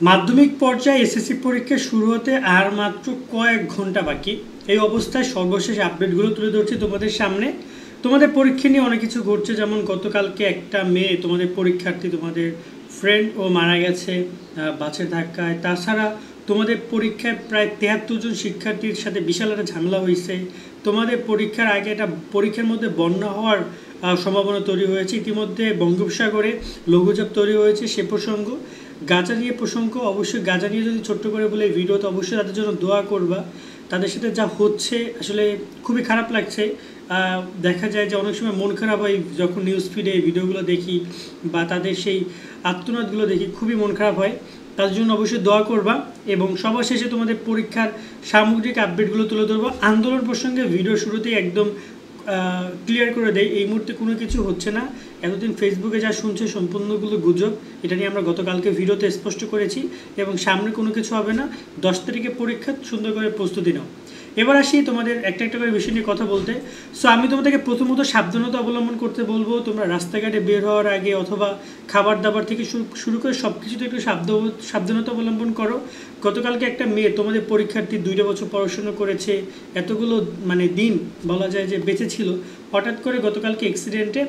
মাধ্যমিক পর্যায়ে এসএসসি পরীক্ষা শুরু হতে আর মাত্র কয়েক ঘন্টা বাকি। এই অবস্থায় সর্বশেষ আপডেটগুলো তুলে ধরছি তোমাদের সামনে। তোমাদের পরীক্ষা নিয়ে অনেক কিছু ঘটছে, যেমন গতকালকে একটা মেয়ে তোমাদের পরীক্ষার্থী, তোমাদের ফ্রেন্ড ও মারা গেছে বাসের ধাক্কায়। তাছাড়া তোমাদের পরীক্ষায় প্রায় ৭৩ জন শিক্ষার্থীর সাথে বিশাল একটা ঝামেলা হয়েছে। তোমাদের পরীক্ষার আগে একটা পরীক্ষার মধ্যে বন্যা হওয়ার সম্ভাবনা তৈরি হয়েছে। ইতিমধ্যে বঙ্গোপসাগরে লঘুচাপ তৈরি হয়েছে, সে প্রসঙ্গ। গাজা নিয়ে প্রসঙ্গ, অবশ্যই গাজা নিয়ে যদি ছোট্ট করে বলে ভিডিও, তো অবশ্যই তাদের জন্য দোয়া করবা। তাদের সাথে যা হচ্ছে আসলে খুবই খারাপ লাগছে। দেখা যায় যে অনেক সময় মন খারাপ হয় যখন নিউজ ফিডে এই ভিডিওগুলো দেখি বা তাদের সেই আত্মনাদগুলো দেখি, খুবই মন খারাপ হয়। তাদের জন্য অবশ্যই দোয়া করবা। এবং সবার শেষে তোমাদের পরীক্ষার সামগ্রিক আপডেটগুলো তুলে ধরবো। আন্দোলন প্রসঙ্গে ভিডিও শুরুতেই একদম ক্লিয়ার করে দেয়, এই মুহূর্তে কোনো কিছু হচ্ছে না। এতদিন ফেসবুকে যা শুনছে সম্পূর্ণগুলো গুজব। এটা নিয়ে আমরা গতকালকে ভিডিওতে স্পষ্ট করেছি এবং সামনে কোনো কিছু হবে না। 10 তারিখে পরীক্ষা, সুন্দর করে প্রস্তুতি নাও। এবার আসি তোমাদের একটা একটা করে বিষয় নিয়ে কথা বলতে। সো আমি তোমাদেরকে প্রথমত সাবধানতা অবলম্বন করতে বলবো। তোমরা রাস্তাঘাটে বের হওয়ার আগে অথবা খাবার দাবার থেকে শুরু করে সব কিছুতে একটু সাবধানতা অবলম্বন করো। গতকালকে একটা মেয়ে তোমাদের পরীক্ষার্থী 2টা বছর পড়াশোনা করেছে, এতগুলো দিন বলা যায় যে বেঁচে ছিল, হঠাৎ করে গতকালকে অ্যাক্সিডেন্টে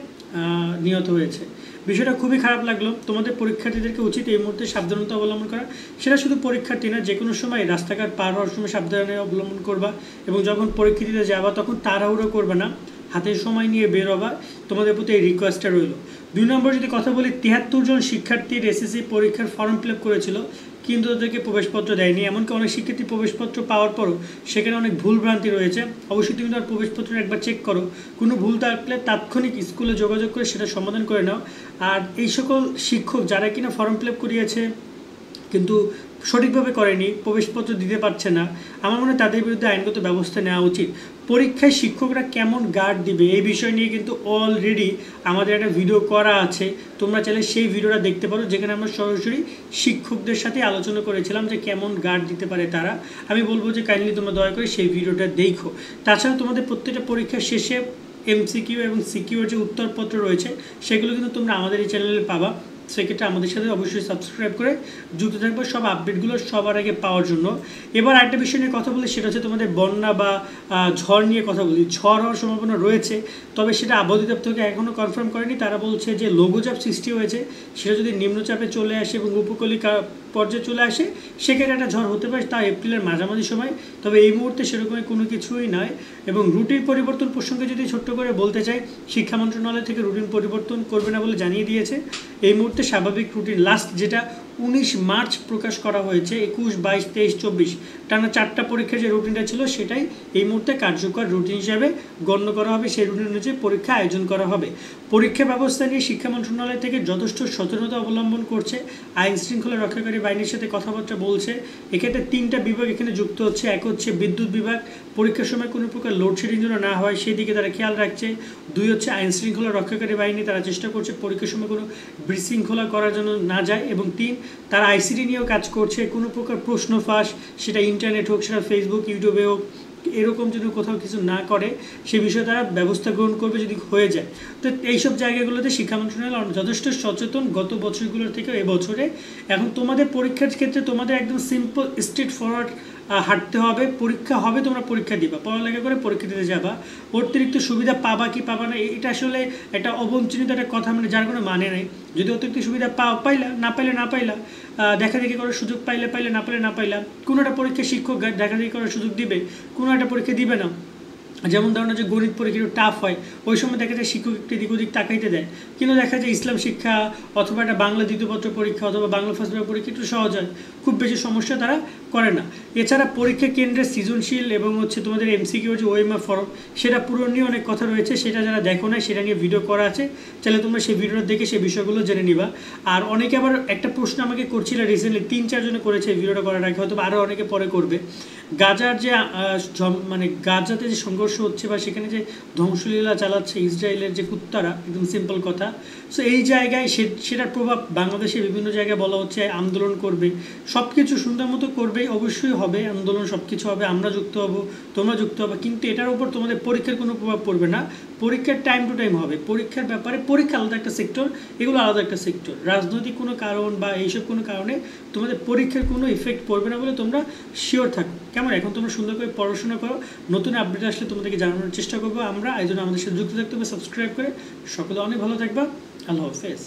নিহত হয়েছে। বিষয়টা খুবই খারাপ লাগলো। তোমাদের পরীক্ষার্থীদেরকে উচিত এই মুহূর্তে সাবধানতা অবলম্বন করা। সেটা শুধু পরীক্ষার্থী না, যে কোনো সময় রাস্তাঘাট পার হওয়ার সময় সাবধানতা অবলম্বন করবা। এবং যখন পরীক্ষা দিতে যাবা তখন তাড়াহুড়ো করবে না, হাতের সময় নিয়ে বের হবা। তোমাদের প্রতি এই রিকোয়েস্টটা রইল। 2 নম্বর যদি কথা বলি, ৭৩ জন শিক্ষার্থীর এসএসসি পরীক্ষার ফর্ম ফিল আপ করেছিল, কিন্তু তাদেরকে প্রবেশপত্র দেয়নি। এমনকি অনেক শিক্ষার্থী প্রবেশপত্র পাওয়ার পরও সেখানে অনেক ভুলভ্রান্তি রয়েছে। অবশ্যই তুমি তার প্রবেশপত্র একবার চেক করো। কোনো ভুল থাকলে তাৎক্ষণিক স্কুলে যোগাযোগ করে সেটা সমাধান করে নাও। আর এই সকল শিক্ষক যারা কিনা ফর্ম ফিল আপ করিয়েছে কিন্তু সঠিকভাবে করেনি, প্রবেশপত্র দিতে পারছে না, আমার মনে হয় তাদের বিরুদ্ধে আইনগত ব্যবস্থা নেওয়া উচিত। পরীক্ষায় শিক্ষকরা কেমন গার্ড দিবে এই বিষয় নিয়ে কিন্তু অলরেডি আমাদের একটা ভিডিও করা আছে। তোমরা চাইলে সেই ভিডিওটা দেখতে পারো, যেখানে আমরা সরাসরি শিক্ষকদের সাথে আলোচনা করেছিলাম যে কেমন গার্ড দিতে পারে তারা। আমি বলবো যে কাইন্ডলি তোমরা দয়া করে সেই ভিডিওটা দেখো। তাছাড়া তোমাদের প্রত্যেকটা পরীক্ষার শেষে এমসিকিউ এবং সিকিউর যে উত্তরপত্র রয়েছে সেগুলো কিন্তু তোমরা আমাদের এই চ্যানেলে পাবা। সেক্ষেত্রে আমাদের সাথে অবশ্যই সাবস্ক্রাইব করে যুক্ত থাকবে সব আপডেটগুলো সবার আগে পাওয়ার জন্য। এবার আরেকটা বিষয় নিয়ে কথা বলি, সেটা হচ্ছে তোমাদের বন্যা বা ঝড় নিয়ে কথা বলি। ঝড় হওয়ার সম্ভাবনা রয়েছে, তবে সেটা আবহাওয়া দপ্তরকে এখনও কনফার্ম করেনি। তারা বলছে যে লঘুচাপ সৃষ্টি হয়েছে, সেটা যদি নিম্নচাপে চলে আসে এবং উপকূলীয় পর্যায়ে চলে আসে সেক্ষেত্রে একটা ঝড় হতে পারে, তা এপ্রিলের মাঝামাঝি সময়। তবে এই মুহূর্তে সেরকমই কোনো কিছুই নয়। এবং রুটিন পরিবর্তন প্রসঙ্গে যদি ছোট্ট করে বলতে চাই, শিক্ষা মন্ত্রণালয় থেকে রুটিন পরিবর্তন করবে না বলে জানিয়ে দিয়েছে। এই মুহূর্তে স্বাভাবিক রুটিন লাস্ট যেটা 19 মার্চ প্রকাশ করা হয়েছে, 21, 22, 23, 24 টানা 4টা পরীক্ষার যে রুটিনটা ছিল সেটাই এই মুহূর্তে কার্যকর রুটিন হিসাবে গণ্য করা হবে। সেই রুটিন অনুযায়ী পরীক্ষা আয়োজন করা হবে। পরীক্ষা ব্যবস্থা নিয়ে শিক্ষা মন্ত্রণালয় থেকে যথেষ্ট সচেতনতা অবলম্বন করছে, আইন শৃঙ্খলা রক্ষাকারী বাহিনীর সাথে কথাবার্তা বলছে। এক্ষেত্রে 3টা বিভাগ এখানে যুক্ত হচ্ছে। এক হচ্ছে বিদ্যুৎ বিভাগ, পরীক্ষার সময় কোনো প্রকার লোডশেডিং যেন না হয় সেই দিকে তারা খেয়াল রাখছে। 2 হচ্ছে আইন শৃঙ্খলা রক্ষাকারী বাহিনী, তারা চেষ্টা করছে পরীক্ষার সময় কোনো বিশৃঙ্খলা করার জন্য না যায়। এবং 3 তারা আইসিটি নিয়েও কাজ করছে, কোনো প্রকার প্রশ্ন ফাঁস, সেটা ইন্টারনেট হোক, সেটা ফেসবুক ইউটিউবে হোক, এরকম যদি কোথাও কিছু না করে সে বিষয়ে তারা ব্যবস্থা গ্রহণ করবে যদি হয়ে যায়। তো এইসব জায়গাগুলোতে শিক্ষা মন্ত্রণালয় যথেষ্ট সচেতন গত বছরগুলোর থেকে এবছরে। এখন তোমাদের পরীক্ষার ক্ষেত্রে তোমাদের একদম সিম্পল স্ট্রেট ফরওয়ার্ড হাঁটতে হবে। পরীক্ষা হবে, তোমরা পরীক্ষা দিবা, পড়ালেখা করে পরীক্ষা দিতে যাবা। অতিরিক্ত সুবিধা পাবা কি পাবা না এটা আসলে একটা অবঞ্চনিত একটা কথা, যার কোনো মানে নেই। যদি অতিরিক্ত সুবিধা পাইলা, না পাইলা দেখা দেখি করার সুযোগ পাইলে না পাইলা। কোনো একটা পরীক্ষা শিক্ষক দেখা দেখি করার সুযোগ দিবে, কোনো একটা পরীক্ষা দিবে না। যেমন ধরুন যে গণিত পরীক্ষা একটু টাফ হয়, ওই সময় দেখা যায় শিক্ষক একটু এদিক ওদিক তাকাইতে দেয়। কিন্তু দেখা যায় ইসলাম শিক্ষা অথবা একটা বাংলা দ্বিতীয়পত্র পরীক্ষা অথবা বাংলা ফার্স্ট পেপার পরীক্ষা একটু সহজ হয়, খুব বেশি সমস্যা তারা করে না। এছাড়া পরীক্ষা কেন্দ্রের সৃজনশীল এবং তোমাদের এমসিকিউ যে ওএমআর ফর্ম সেটা পূরণ নিয়ে অনেক কথা রয়েছে, সেটা যারা দেখো না সেটা নিয়ে ভিডিও করা আছে, চাইলে তোমরা সেই ভিডিওটা দেখে সেই বিষয়গুলো জেনে নিবা। আর অনেকে আবার একটা প্রশ্ন আমাকে করছিল রিসেন্টলি, 3-4 জনে করেছে ভিডিওটা করার আগে, হয়তো আরও অনেকে পরে করবে। গাজার যে গাজাতে যে সংঘর্ষ সংঘর্ষ হচ্ছে বা সেখানে যে ধ্বংসলীলা চালাচ্ছে ইসরায়েলের যে কুত্তারা, একদম সিম্পল কথা। সো এই জায়গায় সেটার প্রভাব বাংলাদেশে বিভিন্ন জায়গায় বলা হচ্ছে আন্দোলন করবে, সব কিছু সুন্দর মতো করবে, অবশ্যই হবে আন্দোলন, সব কিছু হবে, আমরা যুক্ত হব, তোমরা যুক্ত হবে, কিন্তু এটার উপর তোমাদের পরীক্ষার কোনো প্রভাব পড়বে না। পরীক্ষার টাইম টু টাইম হবে, পরীক্ষার ব্যাপারে পরীক্ষা আলাদা একটা সেক্টর, এগুলো আলাদা একটা সেক্টর। রাজনৈতিক কোনো কারণ বা এইসব কোনো কারণে তোমাদের পরীক্ষার কোনো ইফেক্ট পড়বে না বলে তোমরা শিওর থাকো। কেমন? এখন তোমরা সুন্দর করে পড়াশোনা করো, নতুন আপডেট আসলে তোমাদেরকে জানানোর চেষ্টা করবো আমরা। এই জন্য আমাদের সাথে যুক্ত থাকতে হবে সাবস্ক্রাইব করে। সকলে অনেক ভালো থাকবা। আল্লাহ হাফেজ।